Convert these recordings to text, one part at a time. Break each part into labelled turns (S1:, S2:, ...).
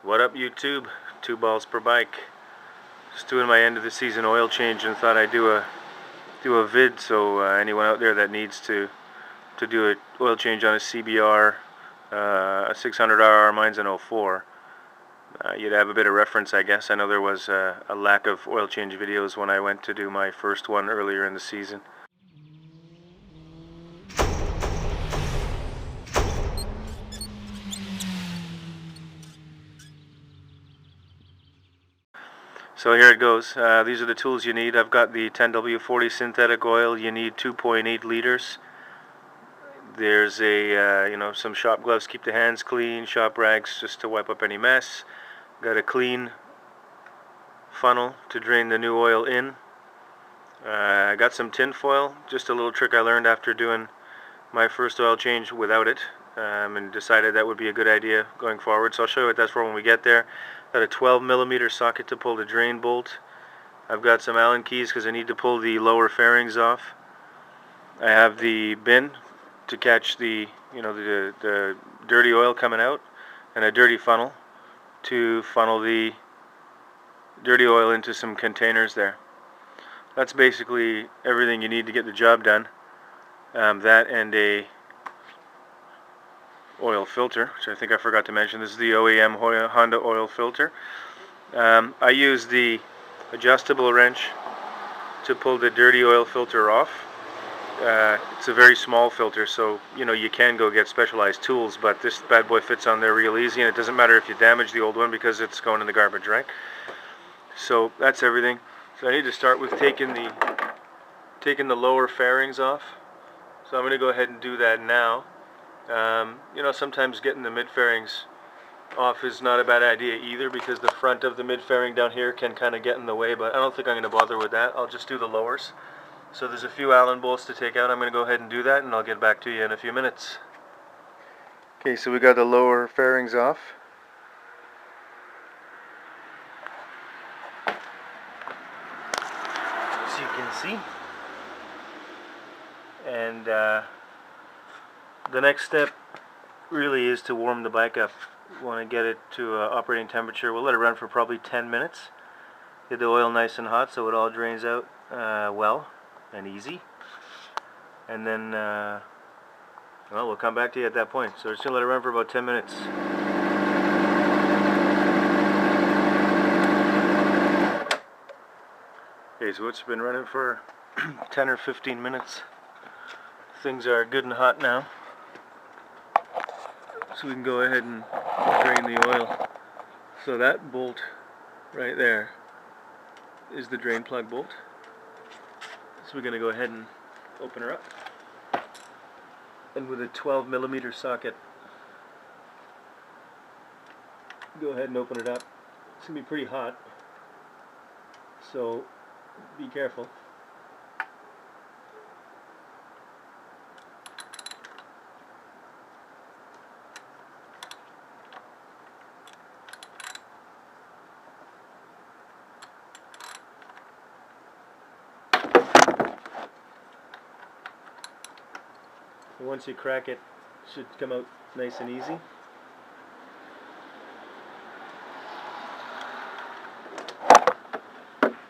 S1: What up, YouTube? 2 balls per bike. Just doing my end of the season oil change and thought I'd do a vid, so anyone out there that needs to do an oil change on a CBR 600RR, mine's an 04. You'd have a bit of reference, I guess. I know there was a lack of oil change videos when I went to do my first one earlier in the season. So here it goes. These are the tools you need. I've got the 10W40 synthetic oil. You need 2.8 liters. There's some shop gloves, keep the hands clean, shop rags just to wipe up any mess. Got a clean funnel to drain the new oil in. I got some tin foil, just a little trick I learned after doing my first oil change without it, and decided that would be a good idea going forward. So I'll show you what that's for when we get there. Got a 12mm socket to pull the drain bolt. I've got some Allen keys because I need to pull the lower fairings off. I have the bin to catch the dirty oil coming out, and a dirty funnel to funnel the dirty oil into some containers there. That's basically everything you need to get the job done. That and a oil filter, which I think I forgot to mention. This is the OEM Honda oil filter. I use the adjustable wrench to pull the dirty oil filter off. It's a very small filter, so you can go get specialized tools, but this bad boy fits on there real easy, and it doesn't matter if you damage the old one because it's going in the garbage, right? So that's everything. So I need to start with taking the lower fairings off. So I'm going to go ahead and do that now. Sometimes getting the mid fairings off is not a bad idea either, because the front of the mid fairing down here can kind of get in the way, but I don't think I'm going to bother with that. I'll just do the lowers. So there's a few Allen bolts to take out. I'm going to go ahead and do that, and I'll get back to you in a few minutes. Okay, so we got the lower fairings off. As you can see. And the next step really is to warm the bike up. We want to get it to operating temperature. We'll let it run for probably 10 minutes. Get the oil nice and hot so it all drains out well and easy. And then we'll come back to you at that point. So we're just going to let it run for about 10 minutes. Okay, so it's been running for 10 or 15 minutes. Things are good and hot now, so we can go ahead and drain the oil. So that bolt right there is the drain plug bolt. So we're going to go ahead and open her up, and with a 12mm socket, go ahead and open it up. It's going to be pretty hot, so be careful. Once you crack it, it should come out nice and easy.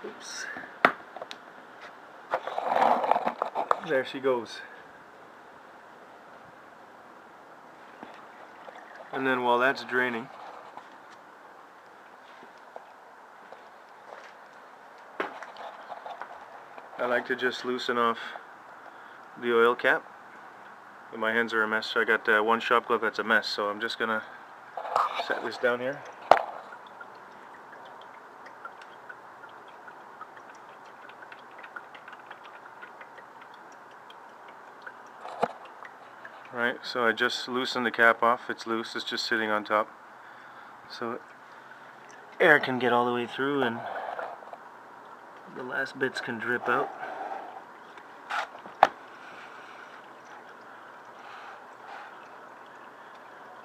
S1: Oops. There she goes. And then while that's draining, I like to just loosen off the oil cap. My hands are a mess, so I got one shop glove that's a mess, so I'm just gonna set this down here. Right, so I just loosened the cap off. It's loose, it's just sitting on top, so air can get all the way through and the last bits can drip out.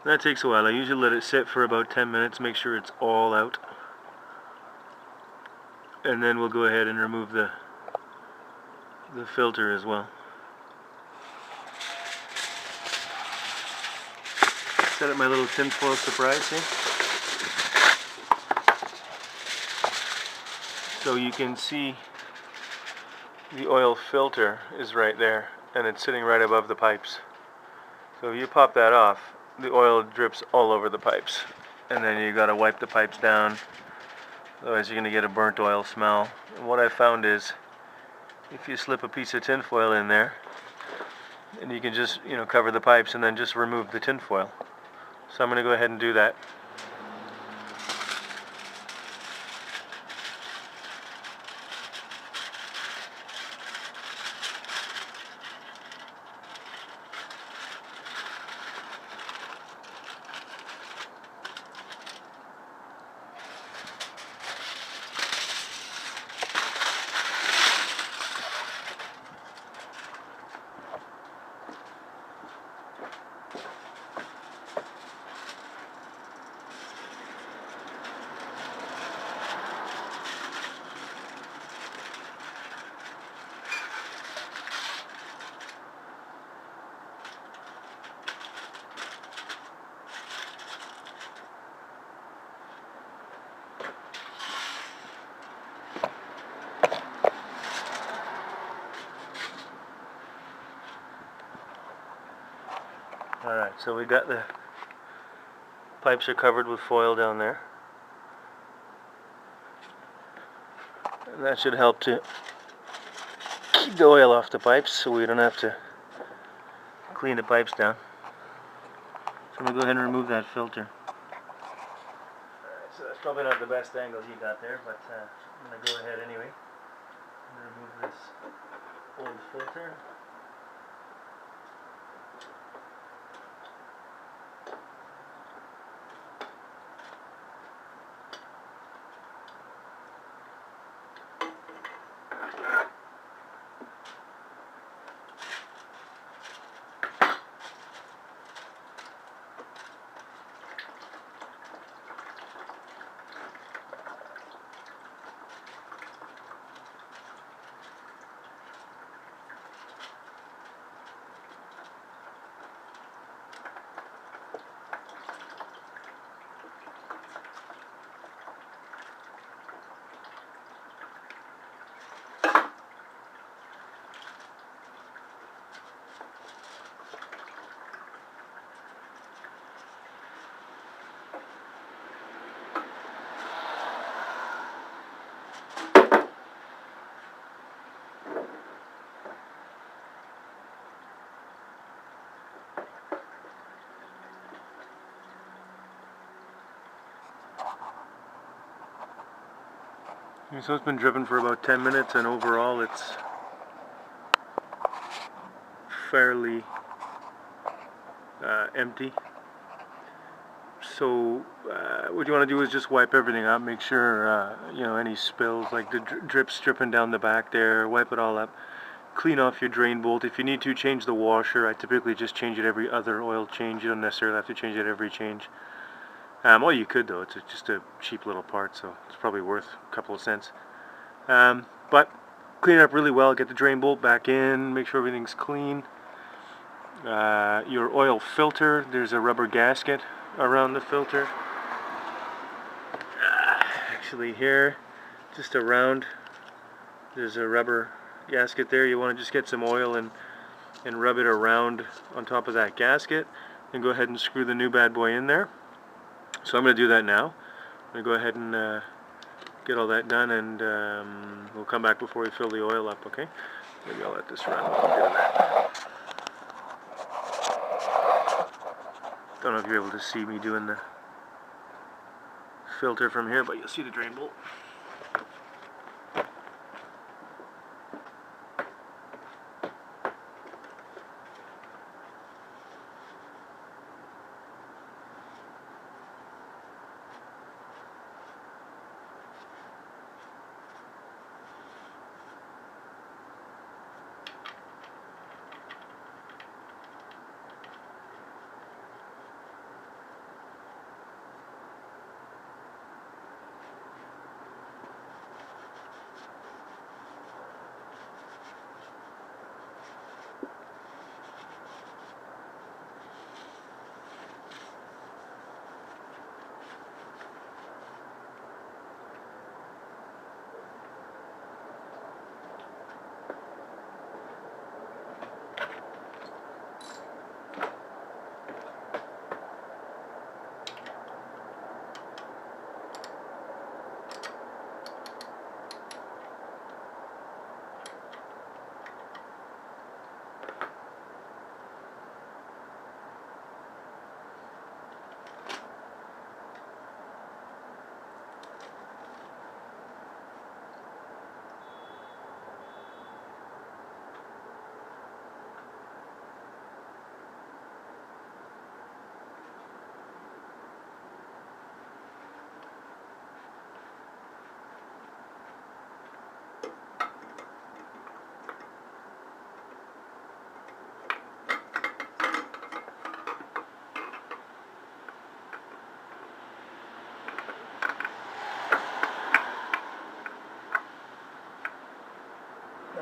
S1: That takes a while. I usually let it sit for about 10 minutes, make sure it's all out, and then we'll go ahead and remove the filter as well. Set up my little tinfoil surprise here. So you can see the oil filter is right there, and it's sitting right above the pipes. So if you pop that off, the oil drips all over the pipes, and then you got to wipe the pipes down, otherwise you're going to get a burnt oil smell. And what I found is, if you slip a piece of tin foil in there, and you can just, cover the pipes and then just remove the tin foil. So I'm going to go ahead and do that. Alright, so we got the pipes are covered with foil down there. And that should help to keep the oil off the pipes so we don't have to clean the pipes down. So I'm going to go ahead and remove that filter. Alright, so that's probably not the best angle you got there, but I'm going to go ahead anyway. I'm going to remove this old filter. So it's been dripping for about 10 minutes, and overall it's fairly empty. So what you want to do is just wipe everything up, make sure any spills, like the drips dripping down the back there, wipe it all up. Clean off your drain bolt. If you need to, change the washer. I typically just change it every other oil change. You don't necessarily have to change it every change. Well, you could though. It's just a cheap little part, so it's probably worth a couple of cents. But clean it up really well. Get the drain bolt back in. Make sure everything's clean. Your oil filter. There's a rubber gasket around the filter. Actually, here, just around, there's a rubber gasket there. You want to just get some oil and rub it around on top of that gasket, and go ahead and screw the new bad boy in there. So I'm going to do that now. I'm going to go ahead and get all that done, and we'll come back before we fill the oil up, okay? Maybe I'll let this run while I'm doing that. Don't know if you're able to see me doing the filter from here, but you'll see the drain bolt.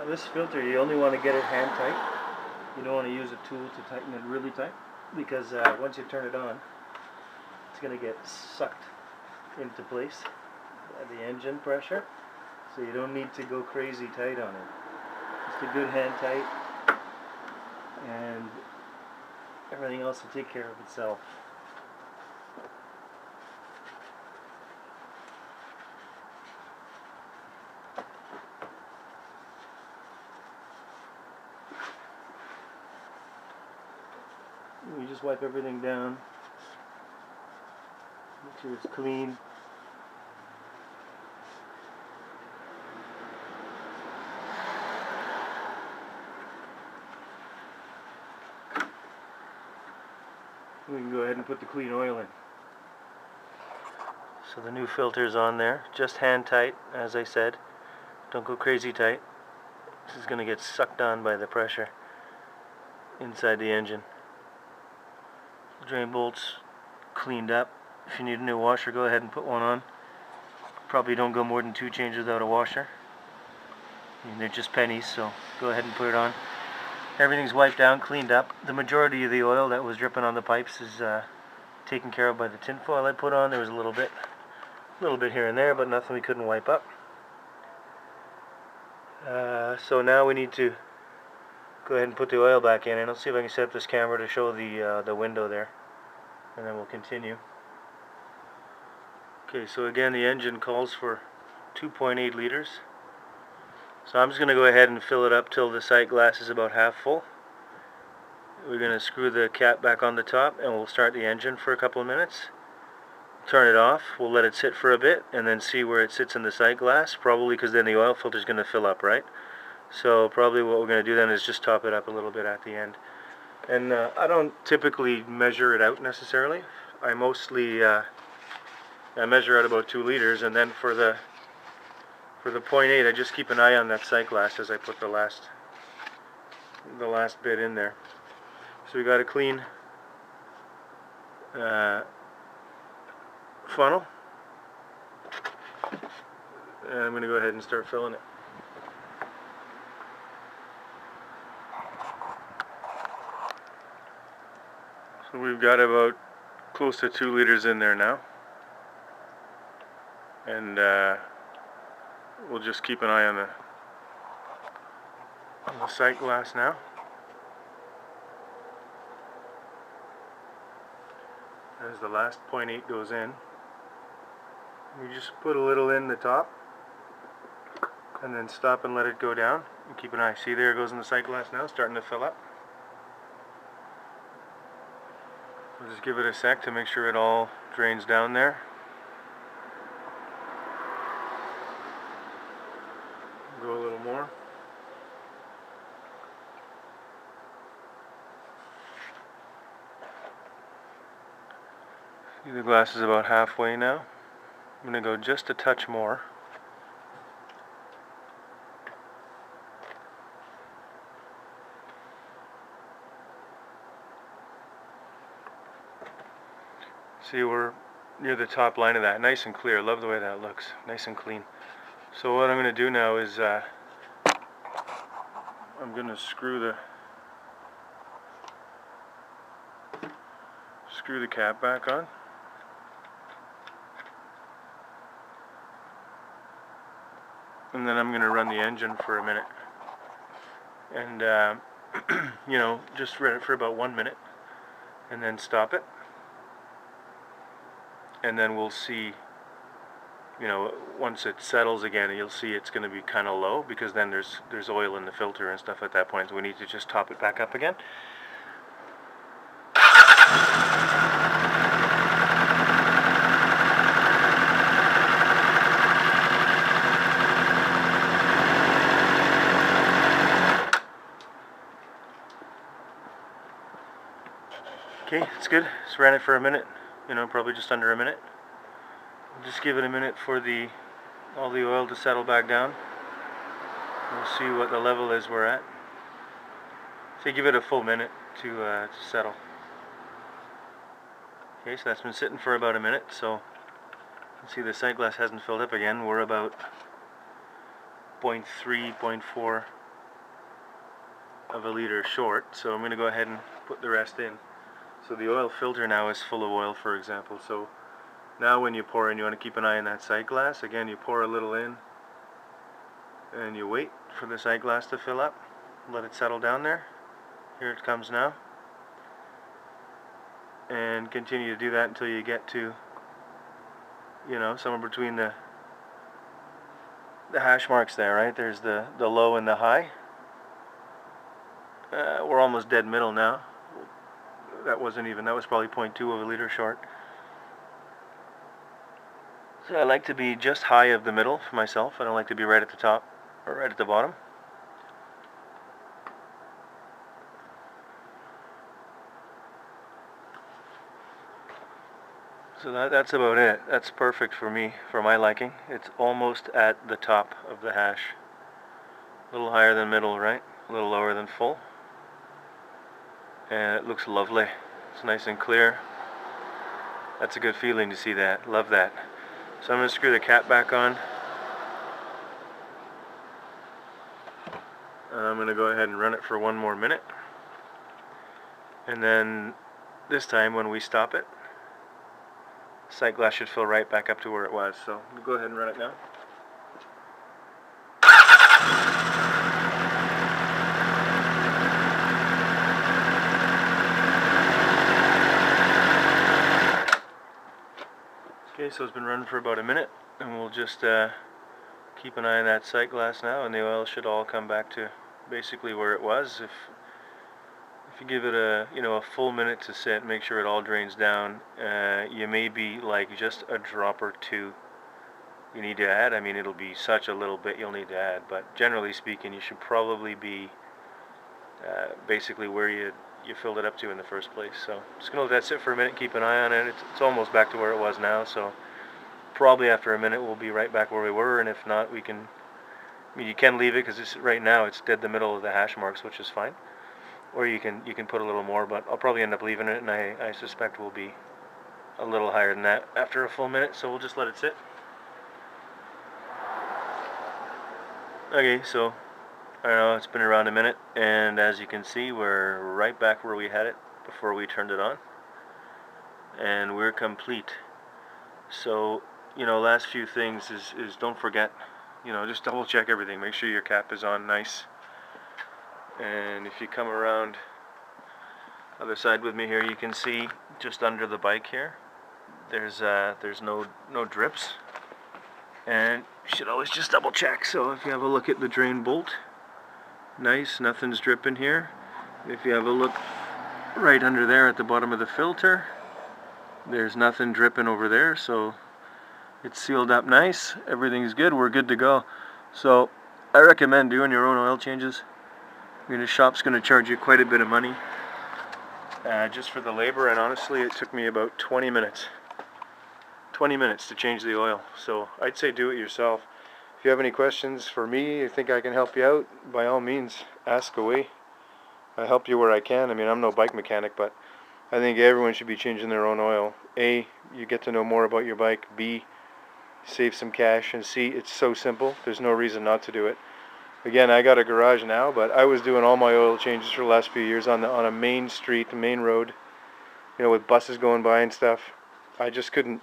S1: This filter, you only want to get it hand tight. You don't want to use a tool to tighten it really tight, because once you turn it on, it's going to get sucked into place by the engine pressure. So you don't need to go crazy tight on it. Just a good hand tight, and everything else will take care of itself. You just wipe everything down, make sure it's clean. We can go ahead and put the clean oil in. So the new filter's on there, just hand tight, as I said. Don't go crazy tight. This is going to get sucked on by the pressure inside the engine. Drain bolts cleaned up. If you need a new washer, go ahead and put one on. Probably don't go more than 2 changes without a washer. I mean, they're just pennies, so go ahead and put it on. Everything's wiped down, cleaned up. The majority of the oil that was dripping on the pipes is taken care of by the tin foil I put on. There was a little bit here and there, but nothing we couldn't wipe up. So now we need to go ahead and put the oil back in, and I'll see if I can set up this camera to show the window there, and then we'll continue. Okay, so again, the engine calls for 2.8 liters. So I'm just going to go ahead and fill it up till the sight glass is about half full. We're going to screw the cap back on the top, and we'll start the engine for a couple of minutes. Turn it off, we'll let it sit for a bit, and then see where it sits in the sight glass, probably because then the oil filter is going to fill up, right? So probably what we're going to do then is just top it up a little bit at the end. And I don't typically measure it out necessarily. I mostly I measure out about 2 liters, and then for the 0.8 I just keep an eye on that sight glass as I put the last bit in there. So we got a clean funnel, and I'm going to go ahead and start filling it. So we've got about close to 2 liters in there now, and we'll just keep an eye on the sight glass now. As the last 0.8 goes in, we just put a little in the top, and then stop and let it go down, and keep an eye. See, there it goes in the sight glass now, starting to fill up. We'll just give it a sec to make sure it all drains down there. Go a little more. See, the glass is about halfway now. I'm going to go just a touch more. See, we're near the top line of that. Nice and clear. Love the way that looks. Nice and clean. So what I'm going to do now is I'm going to screw the cap back on. And then I'm going to run the engine for a minute. And, you know, just run it for about 1 minute. And then stop it. And then we'll see, you know, once it settles again, you'll see it's going to be kind of low, because then there's oil in the filter and stuff at that point. So we need to just top it back up again. Okay, it's good. Just ran it for a minute, you know, probably just under a minute. Just give it a minute for all the oil to settle back down. We'll see what the level is we're at. So give it a full minute to settle. Okay, so that's been sitting for about a minute. So you can see the sight glass hasn't filled up again. We're about 0.3, 0.4 of a liter short, so I'm going to go ahead and put the rest in. So the oil filter now is full of oil, for example. So now when you pour in, you want to keep an eye on that sight glass. Again, you pour a little in and you wait for the sight glass to fill up. Let it settle down there. Here it comes now. And continue to do that until you get to, you know, somewhere between the hash marks there, right? There's the low and the high. We're almost dead middle now. That was probably 0.2 of a liter short. So I like to be just high of the middle for myself. I don't like to be right at the top or right at the bottom. So that's about it. That's perfect for me, for my liking. It's almost at the top of the hash. A little higher than middle, right? A little lower than full. And it looks lovely. It's nice and clear. That's a good feeling to see that. Love that. So I'm going to screw the cap back on. I'm going to go ahead and run it for one more minute. And then this time when we stop it, sight glass should fill right back up to where it was. So we'll go ahead and run it now. Okay, so it's been running for about a minute, and we'll just keep an eye on that sight glass now, and the oil should all come back to basically where it was. If you give it a full minute to sit, make sure it all drains down, you may be like just a drop or two you need to add. I mean, it'll be such a little bit you'll need to add, but generally speaking, you should probably be basically where you filled it up to in the first place. So just gonna let that sit for a minute, keep an eye on it. It's almost back to where it was now, so probably after a minute we'll be right back where we were, and if not, we can, I mean, you can leave it because right now it's dead the middle of the hash marks, which is fine. Or you can put a little more, but I'll probably end up leaving it, and I suspect we'll be a little higher than that after a full minute, so we'll just let it sit. Okay, so I don't know, it's been around a minute, and as you can see, we're right back where we had it before we turned it on, and we're complete. So, last few things is don't forget, just double check everything. Make sure your cap is on nice. And if you come around other side with me here, you can see just under the bike here, there's no drips. And you should always just double check. So if you have a look at the drain bolt, nice, nothing's dripping here. If you have a look right under there at the bottom of the filter, there's nothing dripping over there, so it's sealed up nice. Everything's good. We're good to go. So I recommend doing your own oil changes. I mean, the shop's going to charge you quite a bit of money just for the labor, and honestly, it took me about 20 minutes. 20 minutes to change the oil. So I'd say do it yourself. If you have any questions for me, you think I can help you out, by all means, ask away. I help you where I can. I mean, I'm no bike mechanic, but I think everyone should be changing their own oil. A, you get to know more about your bike. B, save some cash. And C, it's so simple. There's no reason not to do it. Again, I got a garage now, but I was doing all my oil changes for the last few years on a main street, main road, with buses going by and stuff. I just couldn't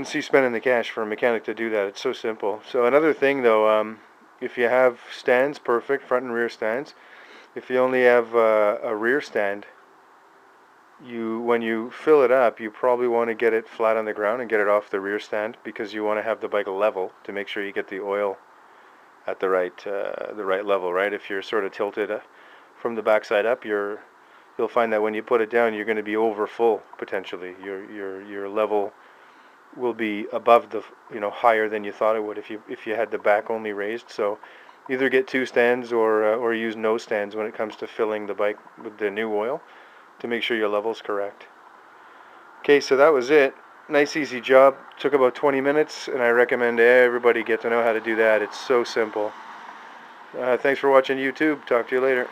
S1: see spending the cash for a mechanic to do that. It's so simple. So another thing though, if you have stands, perfect, front and rear stands. If you only have a rear stand, when you fill it up, you probably want to get it flat on the ground and get it off the rear stand, because you want to have the bike level to make sure you get the oil at the right level, right? If you're sort of tilted from the backside up, you'll find that when you put it down, you're going to be over full potentially. Your level will be above the higher than you thought it would if you had the back only raised. So either get two stands or use no stands when it comes to filling the bike with the new oil to make sure your level's correct. Okay, so that was it. Nice easy job. Took about 20 minutes, and I recommend everybody get to know how to do that. It's so simple. Thanks for watching YouTube. Talk to you later.